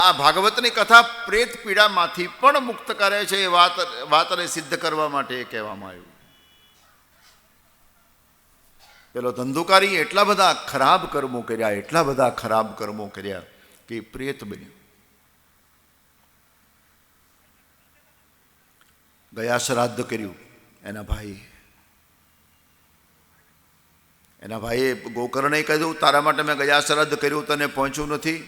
આ ભાગવતની કથા પ્રેત પીડામાંથી પણ મુક્ત કરે છે. એ વાતને સિદ્ધ કરવા માટે એ કહેવામાં આવ્યું. પેલો ધંધુકારી એટલા બધા ખરાબ કર્મો કર્યા, એટલા બધા ખરાબ કર્મો કર્યા કે એ પ્રેત બન્યો. ગયા શ્રાદ્ધ કર્યું એના ભાઈએ ગોકર્ણે કહ્યું, તારા માટે મેં ગયા શ્રાદ્ધ કર્યું, તને પહોંચ્યું નથી.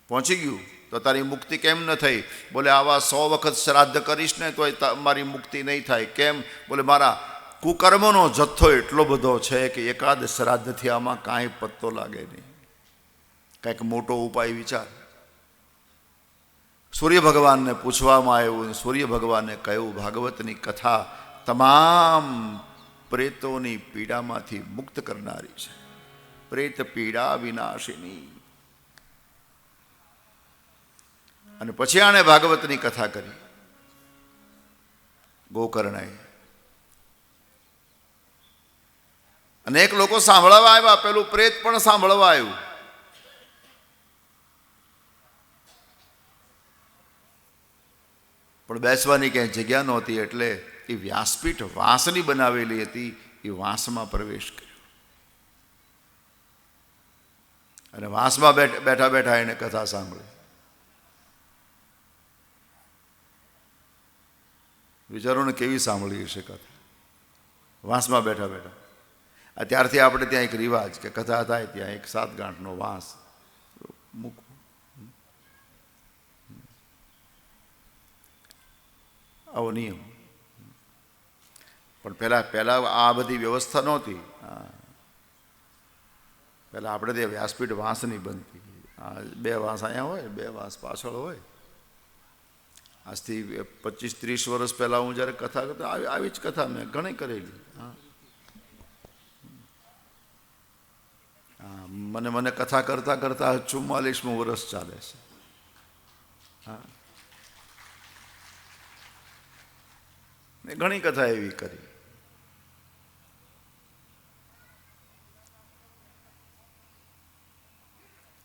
પહોંચી ગયું તો તારી મુક્તિ કેમ ન થઈ? બોલે આવા 100 વખત શ્રાદ્ધ કરીશ ને તો મારી મુક્તિ નહીં થાય. કેમ? બોલે મારા કુકર્મનો જથ્થો એટલો બધો છે કે એકાદ શ્રાદ્ધથી આમાં કાંઈ પત્તો લાગે નહીં. કંઈક મોટો ઉપાય વિચાર. સૂર્ય ભગવાનને પૂછવામાં આવ્યું. સૂર્ય ભગવાને કહ્યું, ભાગવતની કથા તમામ પ્રેતોની પીડામાંથી મુક્ત કરનારી છે. પ્રેત પીડા વિનાશિની. અને પછી આણે ભાગવતની કથા કરી ગોકર્ણાએ. અનેક લોકો સાંભળવા આવ્યા. પેલું પ્રેત પણ સાંભળવા આવ્યું. પણ બેસવાની ક્યાંય જગ્યા નહોતી, એટલે એ વ્યાસપીઠ વાંસની બનાવેલી હતી. એ વાંસમાં પ્રવેશ કર્યો અને વાંસમાં બેઠા બેઠા એને કથા સાંભળી. વિચારો ને કેવી સાંભળી હશે કથા વાંસમાં બેઠા બેઠા. ત્યારથી આપણે ત્યાં એક રિવાજ કે કથા થાય ત્યાં એક 7 ગાંઠનો વાંસ મૂકવો. આવો નિયમ. પણ પહેલાં આ બધી વ્યવસ્થા નહોતી. પહેલાં આપણે ત્યાં વ્યાસપીઠ વાંસની બનતી. 2 વાંસ અહીંયા હોય, 2 વાંસ પાછળ હોય. આજથી 25-30 વર્ષ પહેલાં હું જ્યારે કથા કરતો આવી જ કથા મેં ઘણી કરેલી. મને કથા કરતાં કરતાં 44મું વર્ષ ચાલે છે. મેં ઘણી કથા એવી કરી.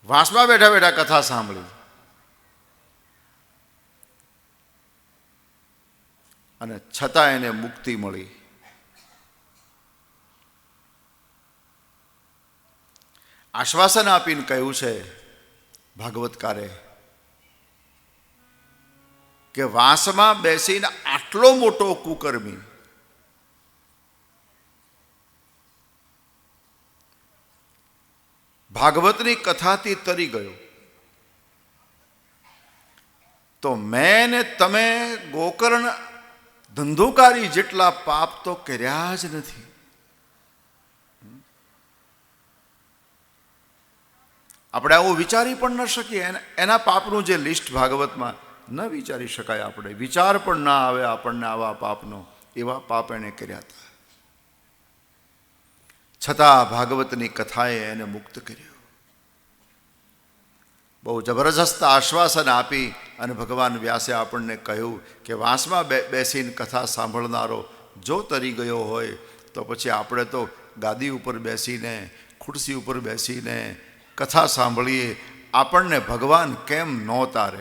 વાંસમાં બેઠા બેઠા કથા સાંભળી અને છતાં એને મુક્તિ મળી. આશ્વાસન આપીને કહ્યું છે ભાગવતકારે કે વાંસમાં બેસીને આટલો મોટો કુકર્મી ભાગવતની કથાથી તરી ગયો તો મેં ને તમે ગોકર્ણ ધંધુકારી જેટલા પાપ તો કર્યા જ નથી. આપણે આવું વિચારી પણ ન શકીએ. એના પાપનું જે લિસ્ટ ભાગવતમાં ન વિચારી શકાય. આપણે વિચાર પણ ના આવે આપણને આવા પાપનો. એવા પાપ એણે કર્યા હતા. છતાં ભાગવતની કથાએ એને મુક્ત કર્યો. બહુ જબરજસ્ત આશ્વાસન આપી અને ભગવાન વ્યાસે આપણને કહ્યું કે વાંસમાં બેસીને કથા સાંભળનારો જો તરી ગયો હોય તો પછી આપણે તો ગાદી ઉપર બેસીને, ખુરશી ઉપર બેસીને કથા સાંભળીએ. આપણને ભગવાન કેમ ન તારે?